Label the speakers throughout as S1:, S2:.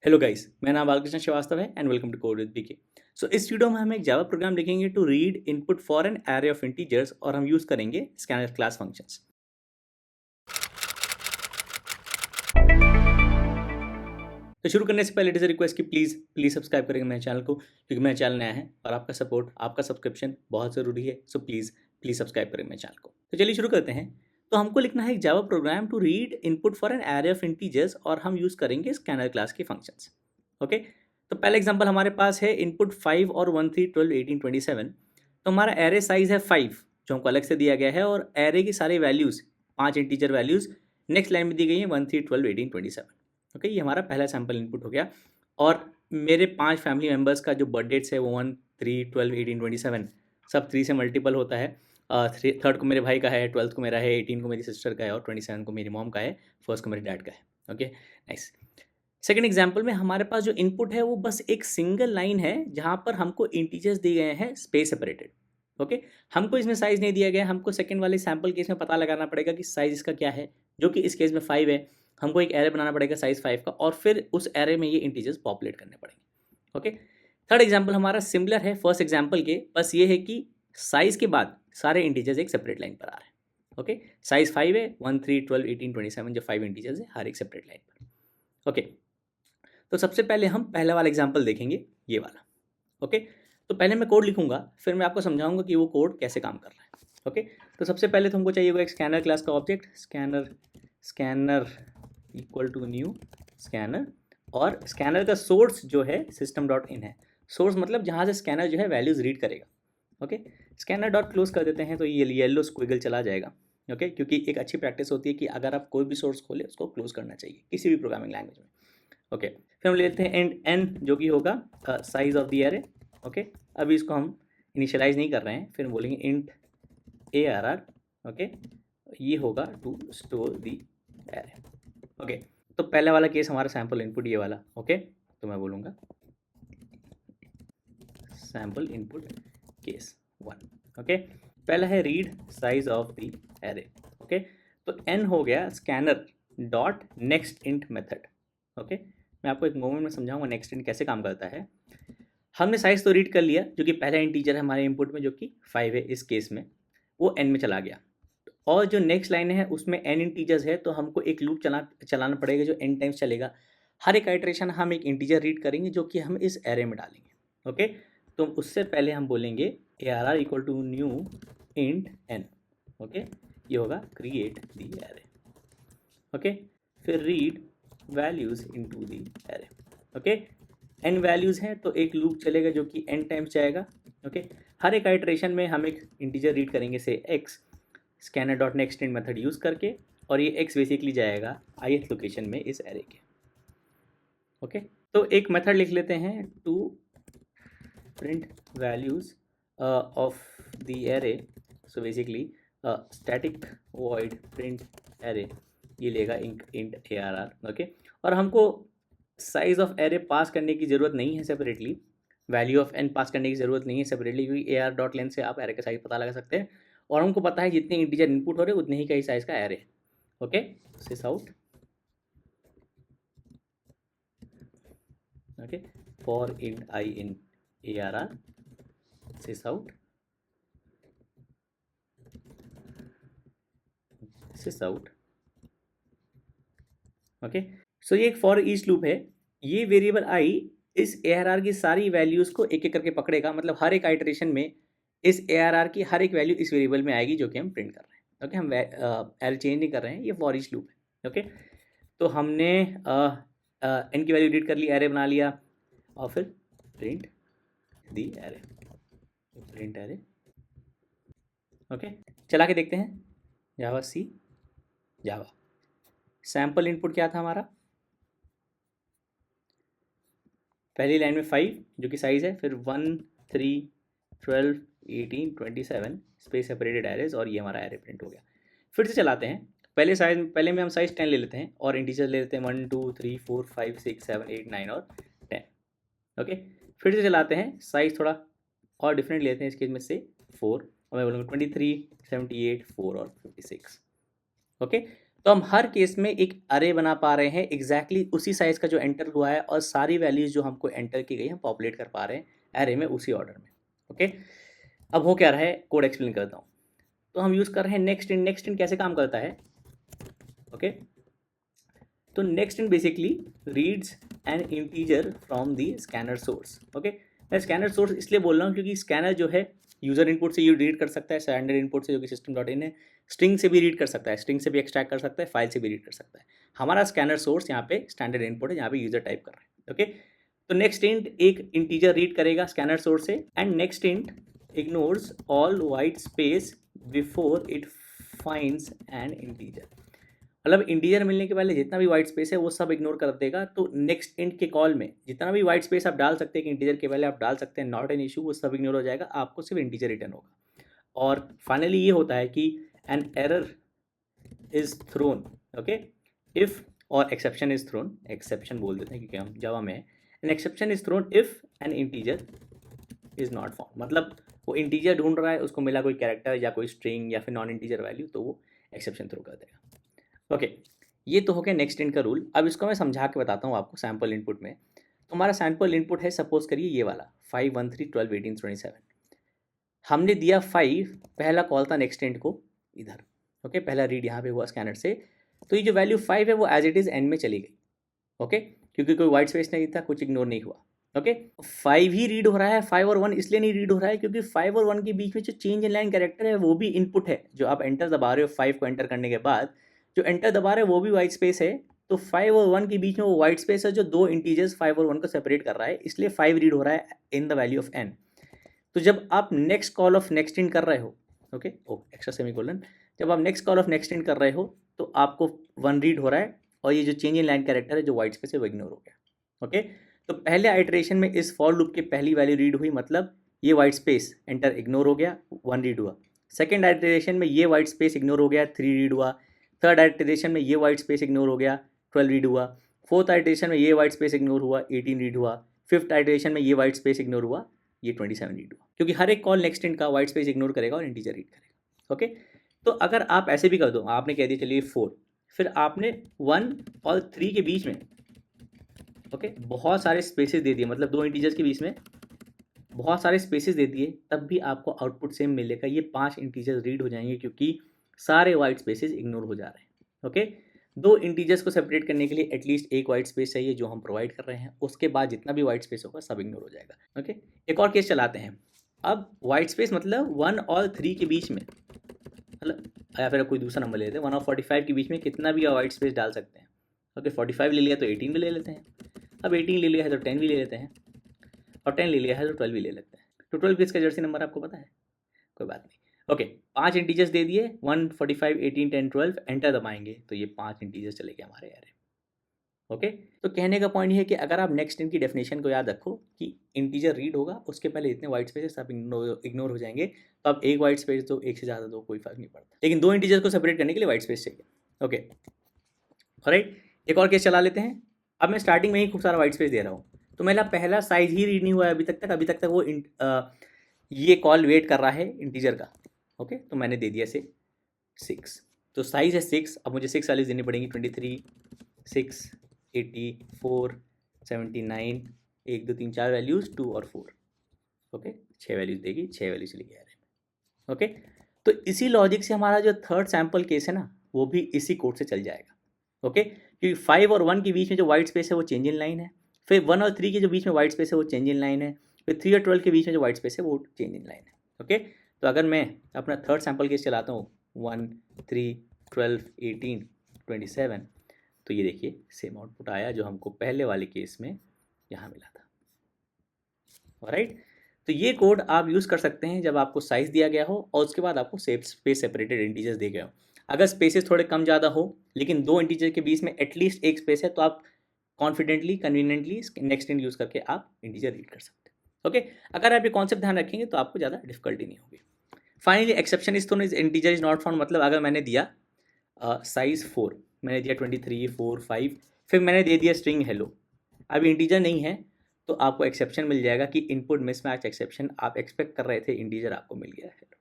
S1: Hello guys, मेरा नाम बालकृष्ण श्रीवास्तव है and welcome to code with BK. So इस वीडियो में हम एक जावा प्रोग्राम लिखेंगे to read input for an array of integers और हम यूज करेंगे स्कैनर क्लास फंक्शंस। तो शुरू करने से पहले इट इज रिक्वेस्ट कि प्लीज सब्सक्राइब करेंगे मेरे चैनल को, क्योंकि मेरा चैनल नया है और आपका सपोर्ट, आपका सब्सक्रिप्शन बहुत ज़रूरी है। सो प्लीज सब्सक्राइब करेंगे मेरे चैनल को। तो चलिए शुरू करते हैं। तो हमको लिखना है एक Java program to read input for an array of integers और हम यूज करेंगे स्कैनर क्लास के फंक्शंस। ओके, तो पहला एग्जांपल हमारे पास है इनपुट 5 और 1 3 12 18 27। तो हमारा एरे साइज है 5 जो हमको अलग से दिया गया है और एरे की सारी values 5 integer values next line में दी गई है 1 3 12 18 27। ओके, ये हमारा पहला सैम्पल इनपुट हो गया। और मेरे 5 फैमिली मेम्बर्स का जो बर्थ डेट्स है वो 1 3 12 18 27 सब 3 से मल्टीपल होता है। थर्ड को मेरे भाई का है, 12th को मेरा है, 18 को मेरी सिस्टर का है और 27 को मेरी मॉम का है, फर्स्ट को मेरे डैड का है। Okay, nice. सेकंड एग्जांपल में हमारे पास जो इनपुट है वो बस एक सिंगल लाइन है जहां पर हमको इंटीजर्स दिए गए हैं स्पेस सेपरेटेड। ओके, हमको इसमें साइज नहीं दिया गया, हमको सेकंड वाले सैंपल केस में पता लगाना पड़ेगा कि साइज इसका क्या है, जो कि इस केस में 5 है। हमको एक एरे बनाना पड़ेगा साइज 5 का और फिर उस एरे में ये इंटीजर्स पॉपुलेट करने पड़ेंगे। ओके, थर्ड एग्जाम्पल हमारा सिमिलर है फर्स्ट एग्जाम्पल के, बस ये है कि साइज के बाद सारे इंटीजर्स एक सेपरेट लाइन पर आ रहे हैं। ओके, साइज 5 है, 1 3 12 18 27 जो 5 इंटीजर्स है हर एक सेपरेट लाइन पर। ओके, तो सबसे पहले हम पहला वाला एग्जाम्पल देखेंगे, ये वाला। ओके, तो पहले मैं कोड लिखूंगा, फिर मैं आपको समझाऊंगा कि वो कोड कैसे काम कर रहा है। ओके, तो सबसे पहले तुमको चाहिए होगा एक स्कैनर क्लास का object, scanner equal to new scanner, और स्कैनर का सोर्स जो है system.in है। सोर्स मतलब जहाँ से स्कैनर जो है वैल्यूज़ रीड करेगा। ओके, स्कैनर डॉट क्लोज कर देते हैं तो ये येलो स्क्विगल चला जाएगा। ओके, क्योंकि एक अच्छी प्रैक्टिस होती है कि अगर आप कोई भी सोर्स खोले उसको क्लोज करना चाहिए किसी भी प्रोग्रामिंग लैंग्वेज में। ओके, फिर हम लेते हैं एंड एन जो कि होगा size of the array. Okay, अभी इसको हम इनिशियलाइज नहीं कर रहे हैं, फिर बोलेंगे इंट ARR। ओके, ये होगा to store the array. Okay, तो पहले वाला केस हमारा सैम्पल इनपुट ये वाला। ओके, तो मैं बोलूँगा सैम्पल इनपुट केस 1। ओके, पहला है read size of the array. Okay, तो एन हो गया scanner dot next int method. Okay, मैं आपको एक मोमेंट में समझाऊंगा नेक्स्ट इंट कैसे काम करता है। हमने साइज तो रीड कर लिया जो कि पहला इंटीजर है हमारे इनपुट में, जो कि 5 है इस केस में, वो n में चला गया। और जो नेक्स्ट लाइन है उसमें n इंटीजर्स है, तो हमको एक लूप चलाना पड़ेगा जो n टाइम्स चलेगा। हर एक आइट्रेशन हम एक इंटीजर रीड करेंगे जो कि हम इस एरे में डालेंगे। ओके, तो उससे पहले हम बोलेंगे ARR equal to new int n। Okay, ये होगा क्रिएट दी एरे। ओके, फिर read values into the array. Okay, n values हैं तो एक लूप चलेगा जो कि n टाइम्स जाएगा। ओके, हर एक आइट्रेशन में हम एक इंटीजर रीड करेंगे से x, scanner dot next int method use करके, और ये x बेसिकली जाएगा ith लोकेशन में इस एरे के। ओके, तो एक मेथड लिख लेते हैं to print values of the array. So basically static void print array, ये लेगा इंट ARR। ओके, और हमको साइज ऑफ एरे पास करने की ज़रूरत नहीं है सेपरेटली, वैल्यू ऑफ n पास करने की ज़रूरत नहीं है सेपरेटली, क्योंकि AR डॉट लेंथ से आप एरे का साइज पता लगा सकते हैं और हमको पता है जितने इंटीजर इनपुट हो रहे हैं उतने ही का ही साइज का एरे है। Okay, sys out. Okay, for int I in ARR sys out, sys out. Okay, so ये एक फॉर ईच लूप है। ये वेरिएबल I इस ARR की सारी वैल्यूज़ को एक एक करके पकड़ेगा, मतलब हर एक आइट्रेशन में इस ARR की हर एक वैल्यू इस वेरिएबल में आएगी जो कि हम प्रिंट कर रहे हैं। ओके, हम एरे चेंज नहीं कर रहे हैं, ये फॉर ईच लूप है। ओके, तो हमने n की वैल्यू रीड कर ली, एरे बना लिया, और फिर प्रिंट दी एरे, प्रिंट एरे। ओके, चला के देखते हैं। जावा सी जावा, सैम्पल इनपुट क्या था हमारा, पहली लाइन में 5 जो कि साइज है, फिर 1 3 12 18 27 स्पेस सेपरेटेड एरेज, और ये हमारा एरे प्रिंट हो गया। फिर से चलाते हैं। पहले में हम साइज 10 ले लेते हैं और इंटीजर ले लेते हैं 1 2 3 4 5 6 7 8 9 और 10। ओके, फिर से चलाते हैं, साइज थोड़ा और डिफरेंट लेते हैं, इस केस में से 4, और मैं बोलूँगा 23 78 4 और 56। ओके, तो हम हर केस में एक अरे बना पा रहे हैं एग्जैक्टली उसी साइज का जो एंटर हुआ है, और सारी वैल्यूज जो हमको एंटर की गई हम पॉपुलेट कर पा रहे हैं अरे में उसी ऑर्डर में। ओके, अब हो क्या रहा है, कोड एक्सप्लेन करता हूँ। तो हम यूज़ कर रहे हैं नेक्स्ट इन। नेक्स्ट इन कैसे काम करता है? ओके, तो next in basically reads N integer from the scanner source. Okay, मैं स्कैनर सोर्स इसलिए बोल रहा हूँ क्योंकि स्कैनर जो है यूजर इनपुट से ये रीड कर सकता है, स्टैंडर्ड इनपुट से जो कि सिस्टम डॉट इन है, स्ट्रिंग से भी रीड कर सकता है, स्ट्रिंग से भी एक्सट्रैक्ट कर सकता है, फाइल से भी रीड कर सकता है। हमारा स्कैनर सोर्स यहाँ पे स्टैंडर्ड इनपुट है, यहाँ पे यूजर टाइप कर रहे हैं। ओके, तो नेक्स्ट इंट एक इंटीजर रीड करेगा स्कैनर सोर्स से, and next int ignores all white space before it finds N integer. मतलब इंटीजर मिलने के पहले जितना भी वाइट स्पेस है वो सब इग्नोर कर देगा। तो नेक्स्ट इंट के कॉल में जितना भी वाइट स्पेस आप डाल सकते हैं कि इंटीजर के पहले आप डाल सकते हैं, नॉट एन इशू, वो सब इग्नोर हो जाएगा, आपको सिर्फ इंटीजर रिटर्न होगा। और फाइनली ये होता है कि an error is throne. Okay, if और एक्सेप्शन इज थ्रोन, एक्सेप्शन बोल देते हैं क्योंकि हम जावा में an exception is throne if N integer is not found. मतलब वो इंटीजर ढूंढ रहा है, उसको मिला कोई कैरेक्टर या कोई स्ट्रिंग या फिर नॉन इंटीजर वैल्यू, तो वो एक्सेप्शन थ्रो कर देगा। ओके, ये तो हो गया नेक्स्ट इंट का रूल। अब इसको मैं समझा के बताता हूँ आपको सैम्पल इनपुट में। तो हमारा सैम्पल इनपुट है, सपोज करिए ये वाला 5 1 3 12 18 27। हमने दिया 5, पहला कॉल था नेक्स्ट इंट को इधर। ओके, पहला रीड यहाँ पे हुआ स्कैनर से, तो ये जो वैल्यू 5 है वो एज इट इज़ एंड में चली गई। ओके, क्योंकि कोई वाइट स्पेस नहीं था, कुछ इग्नोर नहीं हुआ। ओके, 5 ही रीड हो रहा है, 5 और 1 इसलिए नहीं रीड हो रहा है क्योंकि 5 और 1 के बीच में जो चेंज इन लाइन कैरेक्टर है वो भी इनपुट है। जो आप एंटर दबा रहे हो 5 को एंटर करने के बाद, जो एंटर दबा रहे हैं वो भी वाइट स्पेस है। तो 5 और 1 के बीच में वो वाइट स्पेस है जो दो इंटीजर्स 5 और 1 को सेपरेट कर रहा है, इसलिए 5 रीड हो रहा है in the value of n। तो जब आप next call of next in कर रहे हो, ओके, एक्स्ट्रा सेमीकोलन, जब आप next call of next in कर रहे हो तो आपको 1 रीड हो रहा है, और ये जो चेंज इन लाइन कैरेक्टर है जो वाइट स्पेस है वो इग्नोर हो गया। ओके, तो पहले आइटरेशन में इस फॉर लूप की पहली वैल्यू रीड हुई, मतलब ये वाइट स्पेस एंटर इग्नोर हो गया, 1 रीड हुआ। सेकेंड आइटरेशन में ये वाइट स्पेस इग्नोर हो गया, 3 रीड हुआ। थर्ड आइटरेशन में ये वाइट स्पेस इग्नोर हो गया, 12 रीड हुआ। फोर्थ आइटरेशन में ये वाइट स्पेस इग्नोर हुआ, 18 रीड हुआ। फिफ्थ आइटरेशन में ये वाइट स्पेस इग्नोर हुआ, ये 27 रीड हुआ, क्योंकि हर एक कॉल नेक्स्ट इंट का वाइट स्पेस इग्नोर करेगा और इंटीजर रीड करेगा। ओके, तो अगर आप ऐसे भी कर दो, आपने कह दिया चलिए 4, फिर आपने 1 और 3 के बीच में ओके बहुत सारे स्पेसेस दे दिए, मतलब दो इंटीजर्स के बीच में बहुत सारे स्पेसेस दे दिए, तब भी आपको आउटपुट सेम मिलेगा। ये 5 इंटीजर्स रीड हो जाएंगे क्योंकि सारे वाइट स्पेसेस इग्नोर हो जा रहे हैं। ओके, दो इंटीजर्स को सेपरेट करने के लिए एटलीस्ट एक वाइट स्पेस चाहिए जो हम प्रोवाइड कर रहे हैं, उसके बाद जितना भी वाइट स्पेस होगा सब इग्नोर हो जाएगा। ओके, एक और केस चलाते हैं। अब वाइट स्पेस मतलब 1 और 3 के बीच में, मतलब या फिर कोई दूसरा नंबर ले लेते हैं, 1 और 45 के बीच में कितना भी वाइट स्पेस डाल सकते हैं। ओके, 45 ले लिया तो 18 भी ले लेते हैं। अब 18 ले लिया है तो 10 भी ले लेते हैं, और 10 ले लिया है तो 12 भी ले लेते हैं। तो 12 किसका जर्सी नंबर आपको पता है? कोई बात नहीं। ओके, 5 इंटीजर्स दे दिए, 1 45 18 10 12, एंटर दबाएंगे तो ये 5 इंटीजर्स चले गए हमारे एरे। ओके, तो कहने का पॉइंट ये है कि अगर आप नेक्स्ट इन की डेफिनेशन को याद रखो कि इंटीजर रीड होगा, उसके पहले इतने वाइट स्पेस सब इग्नोर हो जाएंगे। तो आप एक वाइट स्पेस दो, एक से ज़्यादा दो, कोई फर्क नहीं पड़ता, लेकिन दो इंटीजर को सेपरेट करने के लिए वाइट स्पेस चाहिए। ओके, ऑलराइट, एक और केस चला लेते हैं। अब मैं स्टार्टिंग में ही खूब सारा वाइट स्पेस दे रहा हूँ, तो मेरा पहला साइज ही रीड नहीं हुआ है अभी तक वो ये कॉल वेट कर रहा है इंटीजर का। ओके, तो मैंने दे दिया से 6, तो साइज है 6। अब मुझे 6 वैल्यूज देनी पड़ेंगी, 23 6 84 79, 1 2 3 4 वैल्यूज, 2 और 4। ओके, 6 वैल्यूज देगी, 6 वैल्यूज चली गई। ओके, तो इसी लॉजिक से हमारा जो थर्ड सैम्पल केस है ना, वो भी इसी कोड से चल जाएगा। ओके, क्योंकि 5 और 1 के बीच में जो वाइट स्पेस है वो चेंज इन लाइन है, फिर 1 और 3 के जो बीच में वाइट स्पेस है वो चेंज इन लाइन है, फिर 3 और 12 के बीच में जो वाइट स्पेस है वो चेंज इन लाइन है। ओके, तो अगर मैं अपना थर्ड सैम्पल केस चलाता हूँ 1 3 12 18 27, तो ये देखिए सेम आउटपुट आया जो हमको पहले वाले केस में यहाँ मिला था। ऑलराइट, तो ये कोड आप यूज़ कर सकते हैं जब आपको साइज़ दिया गया हो और उसके बाद आपको स्पेस सेपरेटेड इंटीजर्स दिए गए हो। अगर स्पेसेस थोड़े कम ज़्यादा हो लेकिन दो इंटीजर के बीच में एटलीस्ट एक स्पेस है, तो आप confidently conveniently next int use करके आप इंटीजर रीड कर सकते हैं। ओके, अगर आप ये कॉन्सेप्ट ध्यान रखेंगे तो आपको ज़्यादा डिफिकल्टी नहीं होगी। Finally exception is throne is integer is not found, मतलब अगर मैंने दिया साइज़ 4, मैंने दिया 23 4 5, फिर मैंने दे दिया स्ट्रिंग हेलो, अब इंटीजर नहीं है, तो आपको एक्सेप्शन मिल जाएगा कि इनपुट मिसमैच एक्सेप्शन, आप एक्सपेक्ट कर रहे थे इंटीजर आपको मिल गया है।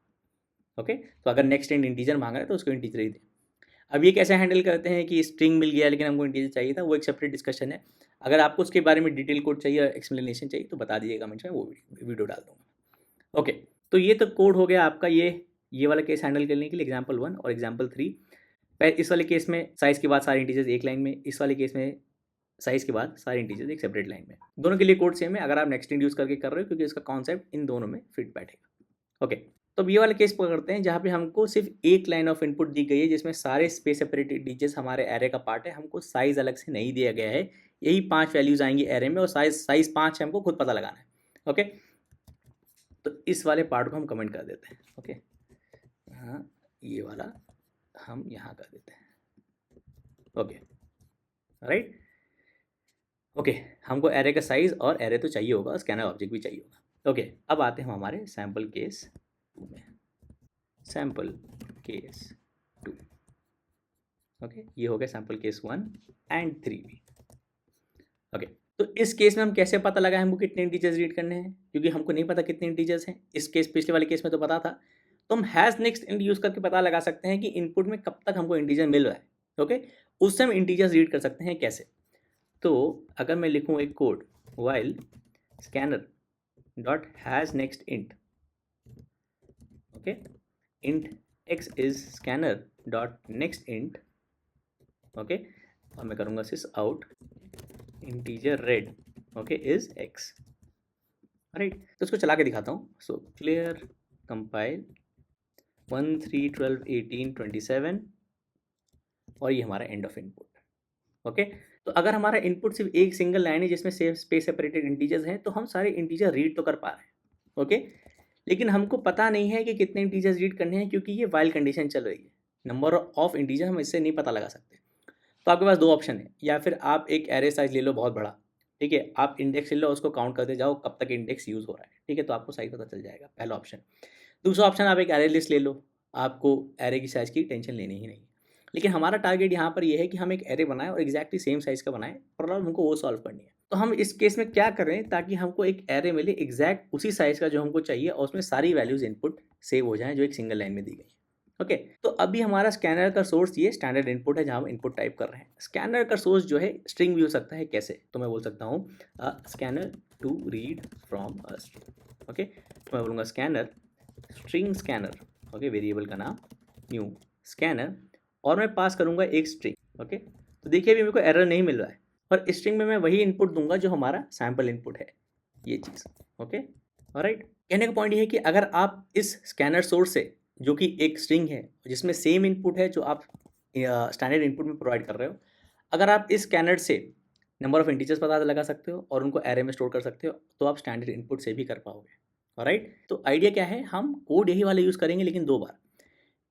S1: ओके, तो अगर नेक्स्ट इंट इंटीजर मांग रहा है तो उसको इंटीजर ही दें। अब ये कैसे हैंडल करते हैं कि स्ट्रिंग मिल गया लेकिन हमको इंटीजर चाहिए था, वो एक सेपरेट डिस्कशन है। अगर आपको उसके बारे में डिटेल कोड चाहिए और एक्सप्लेनेशन चाहिए तो बता दीजिए कमेंट्स में, वो वीडियो डाल दूँगा। ओके, तो ये तो कोड हो गया आपका ये वाला केस हैंडल करने के लिए, एग्जाम्पल 1 और एग्जाम्पल 3। इस वाले केस में साइज़ के बाद सारे इंटीजर्स एक लाइन में, इस वाले केस में साइज़ के बाद सारे इंटीजर्स एक सेपरेट लाइन में। दोनों के लिए कोड सेम है अगर आप नेक्स्ट यूज़ करके कर रहे हो, क्योंकि इसका कॉन्सेप्ट इन दोनों में फिट बैठेगा। ओके, तो अब ये वाला केस पकड़ते हैं जहाँ पे हमको सिर्फ एक लाइन ऑफ इनपुट दी गई है जिसमें सारे स्पेस सेपरेट इंटीजर्स हमारे एरे का पार्ट है, हमको साइज़ अलग से नहीं दिया गया है। यही 5 वैल्यूज़ आएंगी एरे में और साइज़ 5 है, हमको खुद पता लगाना है। ओके, तो इस वाले पार्ट को हम कमेंट कर देते हैं। ओके, हाँ, ये वाला हम यहाँ कर देते हैं। Okay, right. ओके, हमको एरे का साइज़ और एरे तो चाहिए होगा, स्कैनर ऑब्जेक्ट भी चाहिए होगा। ओके, अब आते हैं हम हमारे सैम्पल केस 2 में। सैम्पल केस 2, ओके, ये हो गया सैम्पल केस 1 एंड 3 भी। ओके, तो इस केस में हम कैसे पता लगाएं हमको कितने इंटीजर्स रीड करने हैं, क्योंकि हमको नहीं पता कितने इंटीजर्स हैं। इस केस पिछले वाले केस में तो पता था, तो हम हैज़ नेक्स्ट इंट यूज़ करके पता लगा सकते हैं कि इनपुट में कब तक हमको इंटीजर मिल रहा है। ओके, उस समय इंटीजर्स रीड कर सकते हैं कैसे। तो अगर मैं लिखूँ एक code while scanner dot has next int, okay, int x is scanner dot next int, okay, और मैं करूँगा sys out integer read, okay, is x, right. तो इसको चला के दिखाता हूँ। सो क्लियर कंपाइल 1 3 12 18 27 और ये हमारा एंड ऑफ इनपुट। ओके, तो अगर हमारा इनपुट सिर्फ एक सिंगल लाइन है जिसमें स्पेस सेपरेटेड इंटीजर्स हैं तो हम सारे इंटीजर रीड तो कर पा रहे हैं। ओके, लेकिन हमको पता नहीं है कि कितने इंटीजर्स रीड करने हैं, क्योंकि ये वाइल कंडीशन चल रही है। नंबर ऑफ इंटीजर हम इससे नहीं पता लगा सकते। तो आपके पास दो ऑप्शन है, या फिर आप एक एरे साइज ले लो बहुत बड़ा, ठीक है, आप इंडेक्स ले लो, उसको काउंट करते जाओ कब तक इंडेक्स यूज़ हो रहा है, ठीक है, तो आपको साइज पता चल जाएगा, पहला ऑप्शन। दूसरा ऑप्शन, आप एक एरे लिस्ट ले लो, आपको एरे की साइज़ की टेंशन लेनी ही नहीं। लेकिन हमारा टारगेट यहाँ पर ये है कि हम एक एरे बनाएं और एग्जैक्टली सेम साइज़ का बनाएं, प्रॉब्लम हमको वो सॉल्व करनी है। तो हम इस केस में क्या करें ताकि हमको एक एरे मिले एग्जैक्ट उसी साइज़ का जो हमको चाहिए और उसमें सारी वैल्यूज़ इनपुट सेव हो जाएं जो एक सिंगल लाइन में दी गई। ओके, तो अभी हमारा स्कैनर का सोर्स ये स्टैंडर्ड इनपुट है जहाँ हम इनपुट टाइप कर रहे हैं। स्कैनर का सोर्स जो है स्ट्रिंग भी हो सकता है। कैसे, तो मैं बोल सकता हूँ scanner to read from a string. Okay, तो मैं बोलूँगा scanner string scanner, okay, variable का नाम न्यू स्कैनर, और मैं पास करूँगा एक स्ट्रिंग। ओके, तो देखिए अभी मेरे को एरर नहीं मिल रहा है, और स्ट्रिंग में मैं वही इनपुट दूंगा जो हमारा सैम्पल इनपुट है, ये चीज़। Okay, alright. कहने का पॉइंट ये है कि अगर आप इस स्कैनर सोर्स से, जो कि एक स्ट्रिंग है जिसमें सेम इनपुट है जो आप स्टैंडर्ड इनपुट में प्रोवाइड कर रहे हो, अगर आप इस स्कैनर से नंबर ऑफ इंटीजर्स पता लगा सकते हो और उनको एरे में स्टोर कर सकते हो, तो आप स्टैंडर्ड इनपुट से भी कर पाओगे। ऑलराइट, तो आइडिया क्या है, हम कोड यही वाला यूज़ करेंगे लेकिन दो बार।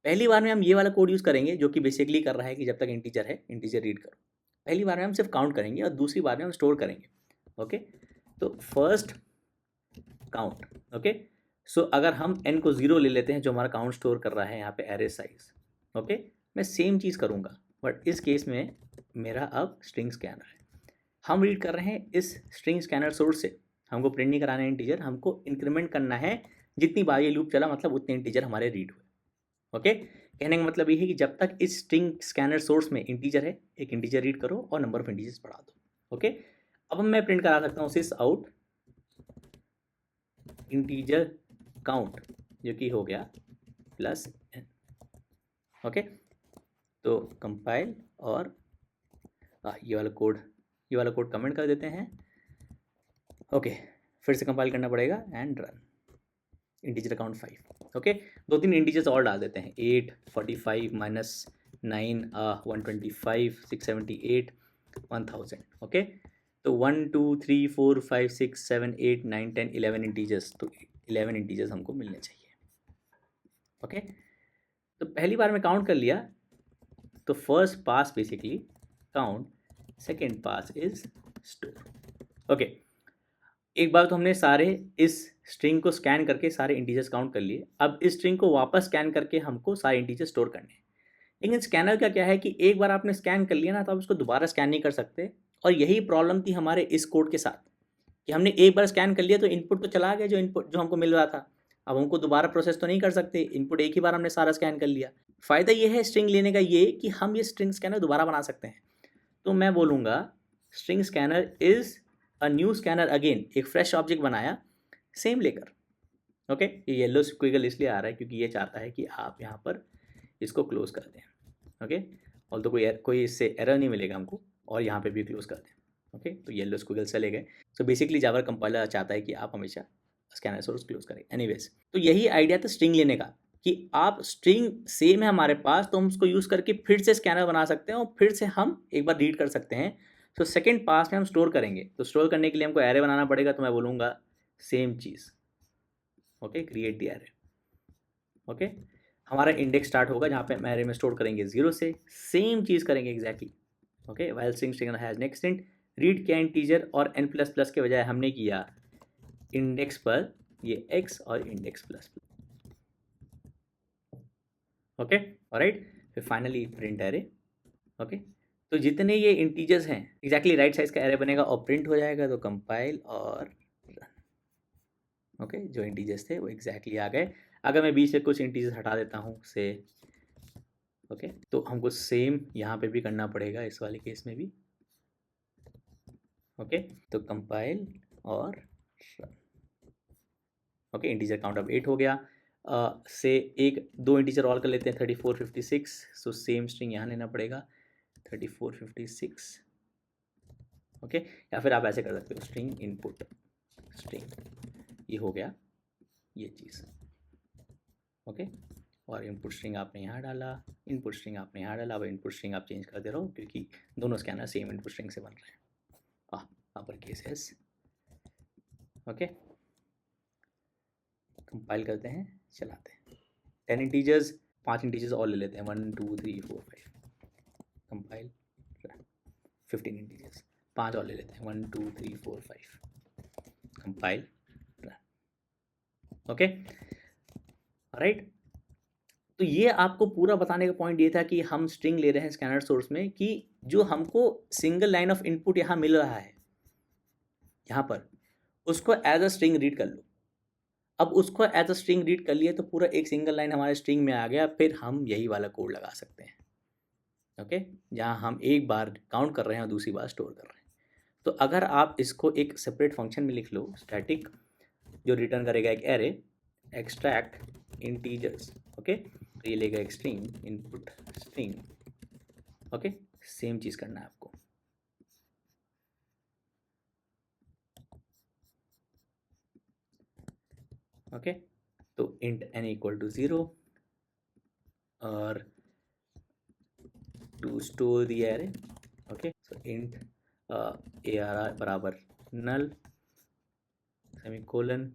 S1: पहली बार में हम ये वाला कोड यूज़ करेंगे जो कि बेसिकली कर रहा है कि जब तक इंटीजर है इंटीजर रीड करो। पहली बार में हम सिर्फ काउंट करेंगे और दूसरी बार में हम स्टोर करेंगे। ओके, तो फर्स्ट काउंट। ओके, सो अगर हम n को 0 ले लेते हैं जो हमारा काउंट स्टोर कर रहा है यहाँ पे एरे साइज। ओके, मैं सेम चीज़ करूँगा, बट इस केस में मेरा अब स्ट्रिंग स्कैनर है। हम रीड कर रहे हैं इस स्ट्रिंग स्कैनर सोर्स से, हमको प्रिंट नहीं कराना है इंटीजर, हमको इंक्रीमेंट करना है जितनी बार ये लूप चला, मतलब उतने इंटीजर हमारे रीड हुए। ओके, कहने का मतलब ये है कि जब तक इस स्ट्रिंग स्कैनर सोर्स में इंटीजर है, एक इंटीजर रीड करो और नंबर ऑफ इंटीजर्स बढ़ा दो। ओके, अब मैं प्रिंट करा सकता हूँ सिस आउट इंटीजर काउंट, जो कि हो गया प्लस n। ओके, तो कंपाइल और ये वाला कोड कमेंट कर देते हैं। ओके, फिर से कंपाइल करना पड़ेगा and run. Integer count 5। Okay, दो तीन इंटीजर्स और डाल देते हैं, 8 45 -9 125 678 1000। ओके, तो 1 2 3 4 5 6 7 8 9 10 11 इंटीजर्स, तो 11 इंटीजर्स हमको मिलने चाहिए। ओके, तो पहली बार में काउंट कर लिया, तो first pass basically count, second pass is store. Okay, एक बार तो हमने सारे इस स्ट्रिंग को स्कैन करके सारे इंटीजर्स काउंट कर लिए। अब इस स्ट्रिंग को वापस स्कैन करके हमको सारे इंटीजर्स स्टोर करने हैं। लेकिन स्कैनर का क्या है कि एक बार आपने स्कैन कर लिया ना, तो आप उसको दोबारा स्कैन नहीं कर सकते। और यही प्रॉब्लम थी हमारे इस कोड के साथ कि हमने एक बार स्कैन कर लिया तो इनपुट तो चला गया, जो इनपुट जो हमको मिल रहा था। अब हमको दोबारा प्रोसेस तो नहीं कर सकते, इनपुट एक ही बार हमने सारा स्कैन कर लिया। फ़ायदा ये है स्ट्रिंग लेने का ये कि हम ये स्ट्रिंग स्कैनर दोबारा बना सकते हैं। तो मैं बोलूँगा string scanner is a new scanner again, एक फ्रेश ऑब्जेक्ट बनाया सेम लेकर। ओके, ये येलो स्क्विगल इसलिए आ रहा है क्योंकि ये चाहता है कि आप यहाँ पर इसको क्लोज कर दें। ओके, और तो कोई इससे एरर नहीं मिलेगा हमको, और यहाँ पे भी क्लोज कर दें। ओके, तो येलो स्क्विगल चले गए। सो बेसिकली जावा कंपाइलर चाहता है कि आप हमेशा स्कैनर सोर्स क्लोज करें। एनीवेज, तो यही आइडिया था स्ट्रिंग लेने का कि आप स्ट्रिंग सेम है हमारे पास, तो हम उसको यूज़ करके फिर से स्कैनर बना सकते हैं और फिर से हम एक बार रीड कर सकते हैं। तो सेकेंड पास में हम स्टोर करेंगे, तो स्टोर करने के लिए हमको एरे बनाना पड़ेगा। तो मैं बोलूँगा same cheese, okay, create the array. Okay, हमारा इंडेक्स स्टार्ट होगा जहाँ पे हम एरे में स्टोर करेंगे 0 से, सेम चीज़ करेंगे exactly. Okay, while string has next int, read किया इंटीजर और n प्लस प्लस के बजाय हमने किया इंडेक्स पर ये x और इंडेक्स प्लस। ओके, ऑलराइट, फिर फाइनली प्रिंट एरे। ओके, तो जितने ये इंटीजर्स हैं एग्जैक्टली राइट साइज का एरे बनेगा और प्रिंट हो जाएगा। तो कंपाइल और रन। ओके, जो इंटीजर्स थे वो एग्जैक्टली आ गए। अगर मैं बीच से कुछ इंटीजर्स हटा देता हूँ से, ओके, तो हमको सेम यहाँ पे भी करना पड़ेगा इस वाले केस में भी। ओके, तो कंपाइल और रन। ओके, इंटीजर काउंट अब 8 हो गया। से एक दो इंटीजर और कर लेते हैं 34 56। सो सेम स्ट्रिंग यहाँ लेना पड़ेगा 34 56। ओके, या फिर आप ऐसे कर सकते हो स्ट्रिंग इनपुट स्ट्रिंग, ये हो गया ये चीज़। ओके, और इनपुट स्ट्रिंग आपने यहाँ डाला, इनपुट स्ट्रिंग आपने यहाँ डाला। अब इनपुट स्ट्रिंग आप चेंज करते रहो क्योंकि दोनों स्कैनर सेम इनपुट स्ट्रिंग से बन रहे हैं। Upper case S. Okay, compile करते हैं, चलाते हैं। 10 इंटीजर्स, 5 इंटीजर्स और ले लेते हैं 1 2 3 4 5। कंपाइल 15 इंटीजर्स, 5 और ले लेते हैं 1 2 3 4 5। Compile run. Okay, right. तो ये आपको पूरा बताने का पॉइंट ये था कि हम स्ट्रिंग ले रहे हैं स्कैनर सोर्स में, कि जो हमको सिंगल लाइन ऑफ इनपुट यहाँ मिल रहा है यहाँ पर, उसको एज अ स्ट्रिंग रीड कर लो। अब उसको एज अ स्ट्रिंग रीड कर लिए तो पूरा एक सिंगल लाइन हमारे स्ट्रिंग में आ गया। फिर हम यही वाला कोड लगा सकते हैं। ओके, जहाँ हम एक बार काउंट कर रहे हैं और दूसरी बार स्टोर कर रहे हैं। तो अगर आप इसको एक सेपरेट फंक्शन में लिख लो, स्टैटिक, जो रिटर्न करेगा एक एरे, एक्सट्रैक्ट इंटीजर्स। ओके, तो ये लेगा एक string input string. Okay, same चीज़ करना है आपको। ओके, तो इंट n इक्वल टू 0 और to store the array. Okay, so int ARR बराबर नल सेमीकोलन।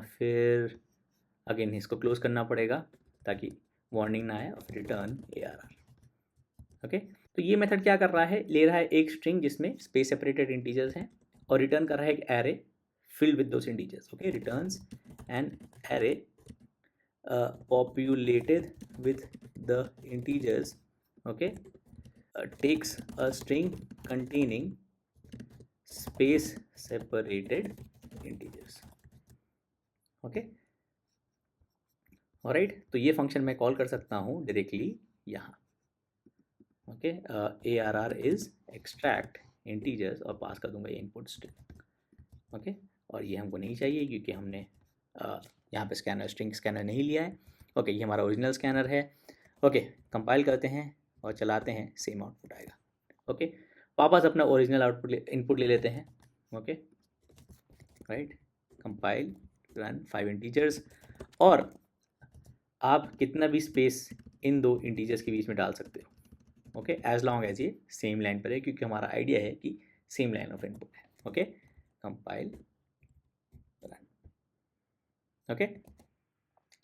S1: फिर अगेन इसको क्लोज करना पड़ेगा ताकि वार्निंग ना आए, और रिटर्न ARR। ओके, तो ये मेथड क्या कर रहा है, ले रहा है एक स्ट्रिंग जिसमें स्पेस सेपरेटेड इंटीजर्स हैं और रिटर्न कर रहा है एक array filled with those integers. Okay, returns an array populated with the integers. Okay, takes a string containing space separated integers. Okay, alright, तो ये फंक्शन मैं कॉल कर सकता हूँ डायरेक्टली यहाँ। Okay, ARR is extract integers और पास कर दूंगा ये इनपुट स्ट्रिंग। ओके, और ये हमको नहीं चाहिए क्योंकि हमने यहाँ पे स्कैनर स्ट्रिंग स्कैनर नहीं लिया है। ओके, ये हमारा ओरिजिनल स्कैनर है। ओके, कंपाइल करते हैं और चलाते हैं, सेम आउटपुट आएगा। ओके, वापस अपना ओरिजिनल आउटपुट इनपुट ले लेते हैं। Okay, right, compile run 5 integers, और आप कितना भी स्पेस इन दो इंटीजर्स के बीच में डाल सकते हो। ओके, एज लॉन्ग एज ये सेम लाइन पर है, क्योंकि हमारा आइडिया है कि सेम लाइन ऑफ इनपुट है। Okay, compile run. Okay,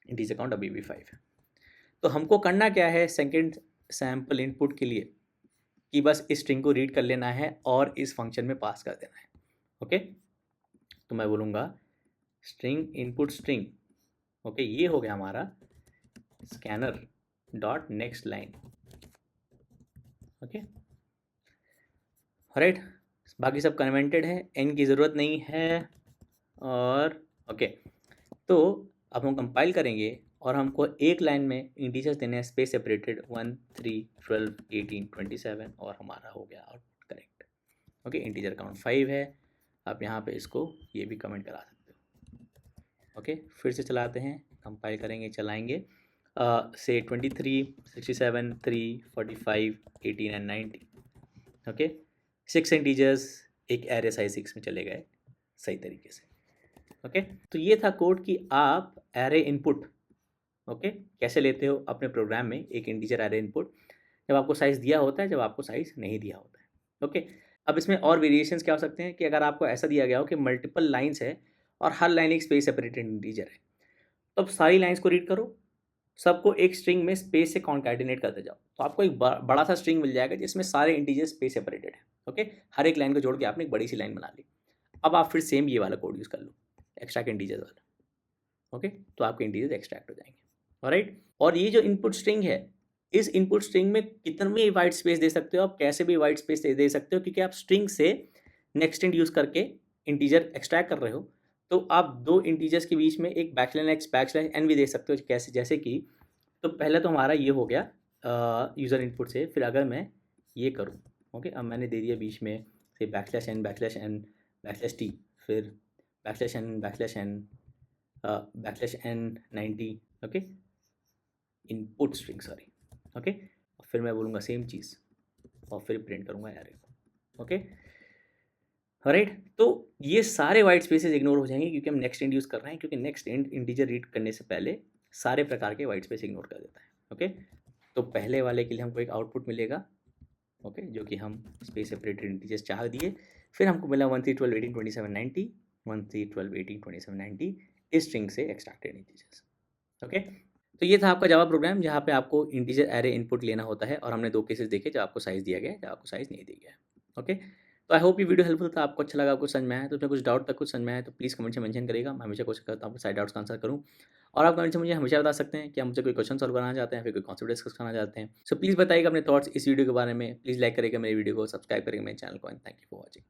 S1: integer count अभी भी 5 है। तो हमको करना क्या है सेकंड सैम्पल इनपुट के लिए, कि बस इस स्ट्रिंग को रीड कर लेना है और इस फंक्शन में पास कर देना है। ओके, तो मैं बोलूँगा स्ट्रिंग इनपुट स्ट्रिंग। ओके, ये हो गया हमारा scanner dot next line. Okay, right, बाकी सब कन्वेंटेड है, एन की ज़रूरत नहीं है। और ओके, तो अब हम कंपाइल करेंगे और हमको एक लाइन में इंटीजर्स देने हैं स्पेस सेपरेटेड 1, 3, 12, 18, 27 और हमारा हो गया output correct. Okay, integer count 5 है। आप यहाँ पे इसको ये भी कमेंट करा सकते हो। ओके, फिर से चलाते हैं, कंपाइल करेंगे, चलाएंगे से 23, 67, 3, 45, 18 एंड 90। ओके, 6 इंटीजर्स एक एरे साइज 6 में चले गए सही तरीके से। ओके, तो ये था कोड कि आप एरे इनपुट कैसे लेते हो अपने प्रोग्राम में, एक इंटीजर एरे इनपुट जब आपको साइज़ दिया होता है, जब आपको साइज़ नहीं दिया होता है। ओके, अब इसमें और वेरिएशंस क्या हो सकते हैं कि अगर आपको ऐसा दिया गया हो कि मल्टीपल लाइन्स है और हर लाइन एक स्पेस सेपरेटेड इंटीजर है, तो अब सारी लाइन्स को रीड करो, सबको एक स्ट्रिंग में स्पेस से कॉन्कैटिनेट करते जाओ, तो आपको एक बड़ा सा स्ट्रिंग मिल जाएगा जिसमें सारे इंटीजर स्पेस सेपरेटेड है। ओके, हर एक लाइन को जोड़ के आपने एक बड़ी सी लाइन बना ली। अब आप फिर सेम ये वाला कोड यूज़ कर लो, एक्सट्रैक्ट इंटीजर वाला। ओके, तो आपके इंटीजर एक्सट्रैक्ट हो जाएंगे। ऑलराइट, और ये जो इनपुट स्ट्रिंग है, इस इनपुट स्ट्रिंग में कितनी वाइट स्पेस दे सकते हो आप, कैसे भी वाइट स्पेस दे सकते हो, क्योंकि आप स्ट्रिंग से नेक्स्ट इंट यूज़ करके इंटीजर एक्सट्रैक्ट कर रहे हो, तो आप दो इंटीजर्स के बीच में एक बैकस्लैश एक्स बैकस्लैश एन भी दे सकते हो। कैसे, जैसे कि तो पहले तो हमारा ये हो गया यूज़र इनपुट से, फिर अगर मैं ये करूँ, ओके, अब मैंने दे दिया बीच में से बैकस्लैश एन बैकस्लैश टी, फिर backslash n backslash n 90। Okay, input string, sorry. Okay, फिर मैं बोलूँगा सेम चीज़ और फिर प्रिंट करूँगा एरे को। ओके, राइट, तो ये सारे वाइट स्पेसेस इग्नोर हो जाएंगे क्योंकि हम नेक्स्ट इंट यूज़ कर रहे हैं, क्योंकि नेक्स्ट इंटीजर रीड करने से पहले सारे प्रकार के वाइट स्पेस इग्नोर कर देता है। ओके, तो पहले वाले के लिए हमको एक आउटपुट मिलेगा, ओके, जो कि हम स्पेस सेपरेटेड इंटीजर्स चाह दिए, फिर हमको मिला 1, 3, 12, 18, 27, 90, 1, 3, 12, 18, 27, 90 इस स्ट्रिंग से एक्सट्रैक्टेड इंटीजर्स। ओके, तो ये था आपका जावा प्रोग्राम जहाँ पे आपको इंटीजर एरे इनपुट लेना होता है, और हमने दो केसेस देखे जब आपको साइज़ दिया गया है, जब आपको साइज़ नहीं दिया गया है। ओके, तो आई होप ये वीडियो हेल्पफुल था, आपको अच्छा लगा, आपको समझ में आया। तो उसमें कुछ डाउट तक कुछ समझ में आया तो प्लीज़ कमेंट से मेंशन करिएगा, मैं हमेशा कोशिश करता हूँ आपके सारे डाउट्स का आंसर करूँ। और आप कमेंट से मुझे हमेशा बता सकते हैं कि आप मुझसे कोई क्वेश्चन सॉल्व करना चाहते हैं, फिर कोई कॉन्सेप्ट डिस्कस करना चाहते हैं। सो प्लीज़ बताइएगा अपने थॉट्स इस वीडियो के बारे में, प्लीज़ लाइक करिएगा मेरे वीडियो को, सब्सक्राइब करिएगा मेरे चैनल को, and thank you for watching.